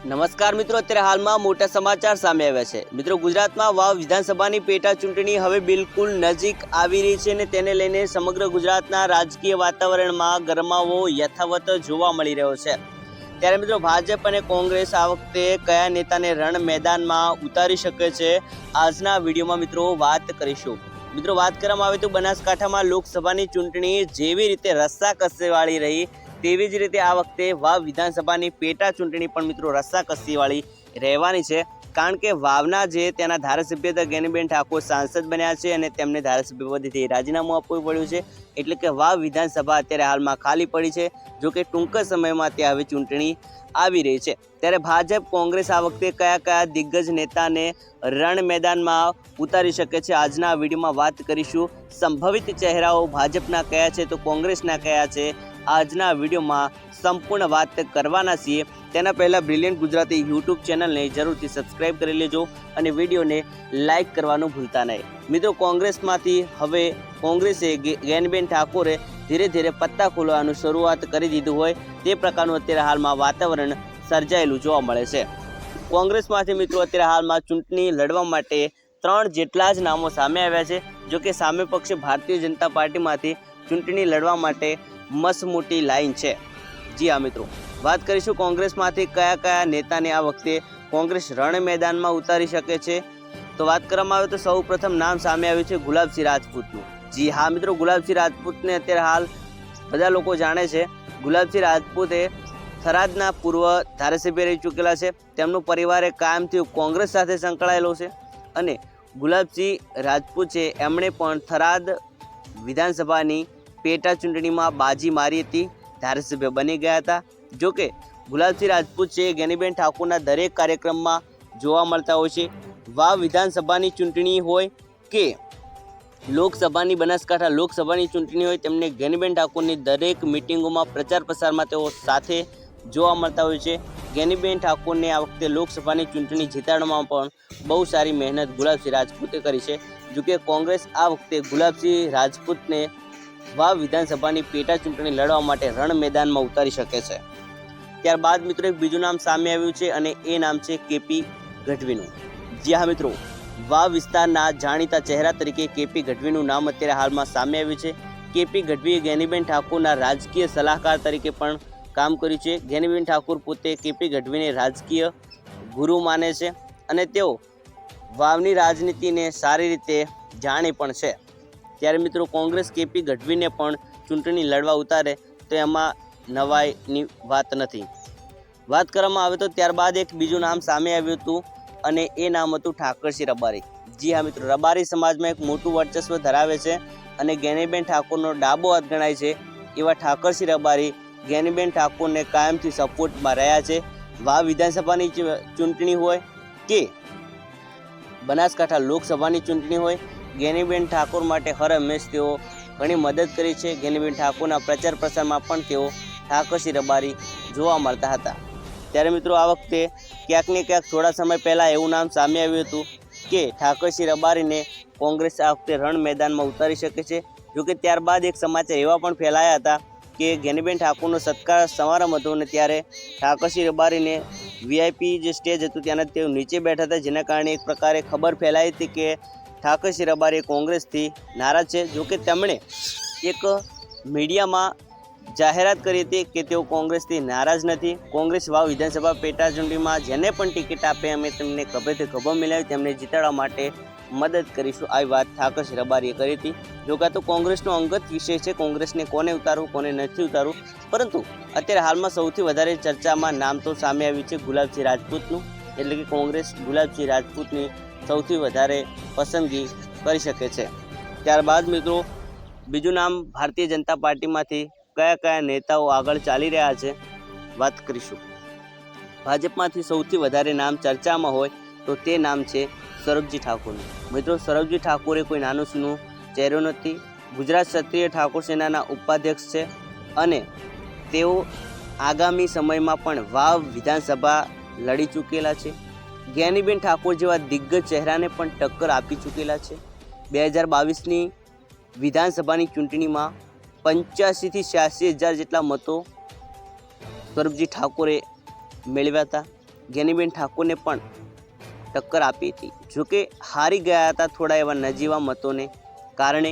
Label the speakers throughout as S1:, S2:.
S1: નમસ્કાર મિત્રો, અત્યારે હાલમાં મોટા સમાચાર સામે આવ્યા છે। મિત્રો, ગુજરાતમાં વાવ વિધાનસભાની પેટા ચૂંટણી હવે બિલકુલ નજીક આવી રહી છે અને તેને લઈને સમગ્ર ગુજરાતના રાજકીય વાતાવરણમાં ગરમાવો યથાવત જોવા મળી રહ્યો છે। ત્યારે મિત્રો, ભાજપ અને કોંગ્રેસ આ વખતે કયા નેતાને રણ મેદાનમાં ઉતારી શકે છે, આજના વિડીયોમાં મિત્રો વાત કરીશું। મિત્રો, વાત કરવામાં આવે તો બનાસકાંઠામાં લોકસભાની ચૂંટણી જેવી રીતે રસ્સાકસીવાળી રહી તેવી જ રીતે આ વખતે વાવ વિધાનસભાની પેટા ચૂંટણી પણ મિત્રો રસ્સાકસીવાળી રહેવાની છે। કારણ કે વાવના જે તેના ધારાસભ્ય હતા જ્ઞાનીબેન ઠાકોર સાંસદ બન્યા છે અને તેમને ધારાસભ્ય પદેથી રાજીનામું આપવું પડ્યું છે, એટલે કે વાવ વિધાનસભા અત્યારે હાલમાં ખાલી પડી છે। જો કે ટૂંક સમયમાં ત્યાં હવે ચૂંટણી આવી રહી છે। ત્યારે ભાજપ કોંગ્રેસ આ વખતે કયા કયા દિગ્ગજ નેતાને રણ મેદાનમાં ઉતારી શકે છે, આજના વિડીયોમાં વાત કરીશું। સંભવિત ચહેરાઓ ભાજપના કયા છે તો કોંગ્રેસના કયા છે, આજના વિડીયોમાં સંપૂર્ણ વાત કરવાના છીએ। તેના પહેલાં બ્રિલિયન્ટ ગુજરાતી યુટ્યુબ ચેનલને જરૂરથી સબસ્ક્રાઈબ કરી લેજો અને વિડીયોને લાઇક કરવાનું ભૂલતા નહીં। મિત્રો, કોંગ્રેસમાંથી હવે કોંગ્રેસે જ્ઞાનીબેન ઠાકોરે ધીરે ધીરે પત્તા ખોલવાનું શરૂઆત કરી દીધું હોય તે પ્રકારનું અત્યારે હાલમાં વાતાવરણ સર્જાયેલું જોવા મળે છે। કોંગ્રેસમાંથી મિત્રો અત્યારે હાલમાં ચૂંટણી લડવા માટે 3 જેટલા જ નામો સામે આવ્યા છે। જો કે સામે પક્ષે ભારતીય જનતા પાર્ટીમાંથી ચૂંટણી લડવા માટે મસ્ત મોટી લાઈન છે। જી હા મિત્રો, વાત કરીશું કોંગ્રેસમાંથી કયા કયા નેતાને આ વખતે કોંગ્રેસ રણ મેદાનમાં ઉતારી શકે છે। તો વાત કરવામાં આવે તો સૌ પ્રથમ નામ સામે આવ્યું છે ગુલાબસિંહ રાજપૂતનું। જી હા મિત્રો, ગુલાબસિંહ રાજપૂતને અત્યારે હાલ બધા લોકો જાણે છે। ગુલાબસિંહ રાજપૂતે થરાદના પૂર્વ ધારાસભ્ય રહી ચૂકેલા છે। તેમનો પરિવાર કાયમથી કોંગ્રેસ સાથે સંકળાયેલો છે અને ગુલાબસિંહ રાજપૂત છે એમણે પણ થરાદ વિધાનસભાની પેટા ચૂંટણીમાં બાજી મારી હતી, ધારાસભ્ય બની ગયા હતા। જો કે ગુલાબસિંહ રાજપૂત છે જ્ઞાનીબેન ઠાકોરના દરેક કાર્યક્રમમાં જોવા મળતા હોય છે। વાવ વિધાનસભાની ચૂંટણી હોય કે લોકસભાની બનાસકાંઠા લોકસભાની ચૂંટણી હોય, તેમને જ્ઞાનીબેન ઠાકોરની દરેક મિટિંગોમાં પ્રચાર પ્રસારમાં તેઓ સાથે જોવા મળતા હોય છે। જ્ઞાનીબેન ઠાકોરને આ વખતે લોકસભાની ચૂંટણી જીતાડવામાં પણ બહુ સારી મહેનત ગુલાબસિંહ રાજપૂતે કરી છે। જો કે કોંગ્રેસ આ વખતે ગુલાબસિંહ રાજપૂતને વાવ વિધાનસભાની પેટા ચૂંટણી લડવા માટે રણ મેદાનમાં ઉતારી શકે છે। ત્યારબાદ મિત્રો એક બીજું નામ સામે આવ્યું છે અને એ નામ છે કેપી ગઢવીનું। જી હા મિત્રો, વાવ વિસ્તારના જાણીતા ચહેરા તરીકે કેપી ગઢવીનું નામ અત્યારે હાલમાં સામે આવ્યું છે। કેપી ગઢવીએ જ્ઞાનીબેન ઠાકોરના રાજકીય સલાહકાર તરીકે પણ કામ કર્યું છે। જ્ઞાનીબેન ઠાકોર પોતે કેપી ગઢવીને રાજકીય ગુરુ માને છે અને તેઓ વાવની રાજનીતિને સારી રીતે જાણે પણ છે। ત્યારે મિત્રો, કોંગ્રેસ કેપી ગઢવીને પણ ચૂંટણી લડવા ઉતારે તો એમાં નવાઈની વાત નથી। વાત કરવામાં આવે તો ત્યારબાદ એક બીજું નામ સામે આવ્યું હતું અને એ નામ હતું ઠાકરસિંહ રબારી। જી હા મિત્રો, રબારી સમાજમાં એક મોટું વર્ચસ્વ ધરાવે છે અને જ્ઞાનીબેન ઠાકોરનો ડાબો હાથ ગણાય છે એવા ઠાકરસિંહ રબારી જ્ઞાનીબેન ઠાકોરને કાયમથી સપોર્ટમાં રહ્યા છે। વાવ વિધાનસભાની ચૂંટણી હોય કે બનાસકાંઠા લોકસભાની ચૂંટણી હોય, જ્ઞાનીબેન ઠાકોર માટે હર હંમેશ તેઓ ઘણી મદદ કરી છે। જ્ઞાનીબેન ઠાકોરના પ્રચાર પ્રસારમાં પણ તેઓ ઠાકરસિંહ રબારી જોવા મળતા હતા। ત્યારે મિત્રો, આ વખતે ક્યાંક ને ક્યાંક થોડા સમય પહેલાં એવું નામ સામે આવ્યું હતું કે ઠાકરસિંહ રબારીને કોંગ્રેસ આ વખતે રણ મેદાનમાં ઉતારી શકે છે। જોકે ત્યારબાદ એક સમાચાર એવા પણ ફેલાયા હતા કે જ્ઞાનીબેન ઠાકોરનો સત્કાર સમારંભ હતો અને ત્યારે ઠાકરસિંહ રબારીને VIP જે સ્ટેજ હતું ત્યાંના તેઓ નીચે બેઠા હતા, જેના કારણે એક પ્રકારે ખબર ફેલાઈ હતી કે ઠાકરસિંહ રબારી કોંગ્રેસથી નારાજ છે। જોકે તેમણે એક મીડિયામાં જાહેરાત કરી હતી કે તેઓ કોંગ્રેસથી નારાજ નથી। કોંગ્રેસ વાવ વિધાનસભા પેટા ચૂંટણીમાં જેને પણ ટિકિટ આપે અમે તેમને ખભેથી ખભો મિલાવી તેમને જીતાડવા માટે મદદ કરીશું, આવી વાત ઠાકરસિંહ રબારીએ કરી હતી। જો કે તો કોંગ્રેસનો અંગત વિષય છે, કોંગ્રેસને કોને ઉતારવું કોને નથી ઉતારવું, પરંતુ અત્યારે હાલમાં સૌથી વધારે ચર્ચામાં નામ તો સામે આવ્યું છે ગુલાબસિંહ રાજપૂતનું, એટલે કે કોંગ્રેસ ગુલાબસિંહ રાજપૂતની સૌથી વધારે પસંદગી કરી શકે છે। ત્યારબાદ મિત્રો બીજું નામ ભારતીય જનતા પાર્ટીમાંથી કયા કયા નેતાઓ આગળ ચાલી રહ્યા છે વાત કરીશું। ભાજપમાંથી સૌથી વધારે નામ ચર્ચામાં હોય તો તે નામ છે સૌરભજી ઠાકોરનું। મિત્રો, સૌરભજી ઠાકોરે કોઈ નાનું સૂનું ચહેરો નથી, ગુજરાત ક્ષત્રિય ઠાકોર સેનાના ઉપાધ્યક્ષ છે અને તેઓ આગામી સમયમાં પણ વાવ વિધાનસભા લડી ચૂકેલા છે। જ્ઞાનીબેન ઠાકોર જેવા દિગ્ગજ ચહેરાને પણ ટક્કર આપી ચૂકેલા છે। 2022ની વિધાનસભાની ચૂંટણીમાં 85 થી 86 હજાર જેટલા મતો સૌરભજી ઠાકોરે મેળવ્યા હતા। જ્ઞાનીબેન ઠાકોરને પણ ટક્કર આપી હતી. જોકે હારી ગયા હતા થોડા એવા નજીવા મતોને કારણે.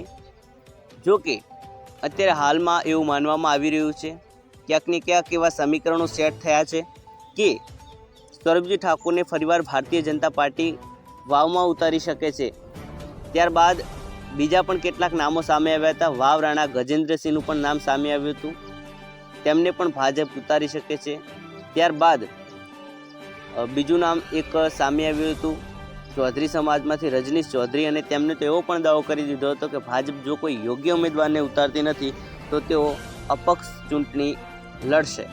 S1: જોકે અત્યારે હાલમાં એવું માનવામાં આવી રહ્યું છે ક્યાંક ને ક્યાંક એવા સમીકરણો સેટ થયા છે કે સૌરભજી ઠાકોરને ફરીવાર ભારતીય જનતા પાર્ટી વાવમાં ઉતારી શકે છે. ત્યારબાદ બીજા પણ કેટલાક નામો સામે આવ્યા હતા. વાવ રાણા ગજેન્દ્રસિંહનું પણ નામ સામે આવ્યું હતું, તેમને પણ ભાજપ ઉતારી શકે છે. ત્યારબાદ બીજું નામ એક સામે આવ્યું હતું ચૌધરી સમાજમાંથી રજનીશ ચૌધરી, અને તેમને તો એવો પણ દાવો કરી દીધો હતો કે ભાજપ જો કોઈ યોગ્ય ઉમેદવારને ઉતારતી નથી તો તેઓ અપક્ષ ચૂંટણી લડશે.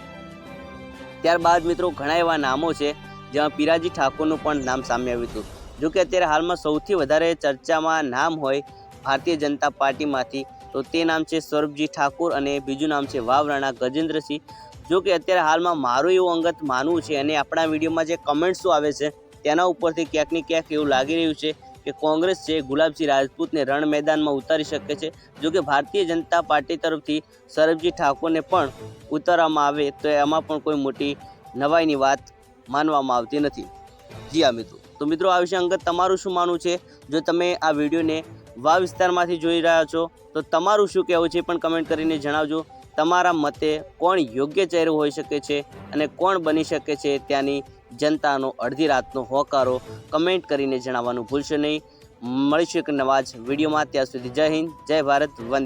S1: ત્યારબાદ મિત્રો ઘણા એવા નામો છે જેમાં પીરાજી ઠાકોરનું પણ નામ સામે આવ્યું હતું. જોકે અત્યારે હાલમાં સૌથી વધારે ચર્ચામાં નામ હોય ભારતીય જનતા પાર્ટીમાંથી તો તે નામ છે સૌરભજી ઠાકોર અને બીજું નામ છે વાવ રાણા ગજેન્દ્રસિંહ. જો કે અત્યારે હાલમાં મારું એવું અંગત માનવું છે અને આપણા વિડીયોમાં જે કમેન્ટ્સો આવે છે તેના ઉપરથી ક્યાંક ને ક્યાંક એવું લાગી રહ્યું છે કે કોંગ્રેસ છે ગુલાબસિંહ રાજપૂતને રણ મેદાનમાં ઉતારી શકે છે. જો કે ભારતીય જનતા પાર્ટી તરફથી સૌરભજી ઠાકોરને પણ ઉતારવામાં આવે તો એમાં પણ કોઈ મોટી નવાઈની વાત માનવામાં આવતી નથી. જી હા મિત્રો, તો મિત્રો આ વિશે અંગત તમારું શું માનવું છે? જો તમે આ વિડીયોને વાવ વિસ્તારમાંથી જોઈ રહ્યા છો તો તમારું શું કહેવું છે પણ કમેન્ટ કરીને જણાવજો. તમારા મતે કોણ યોગ્ય ચહેરો હોઈ શકે છે અને કોણ બની શકે છે ત્યાંની જનતાનો અડધી રાતનો હોકારો કમેન્ટ કરીને જણાવવાનું ભૂલશો નહીં. મળીશું એક નવા જ વિડીયોમાં. ત્યાં સુધી જય હિન્દ, જય ભારત, વંદે.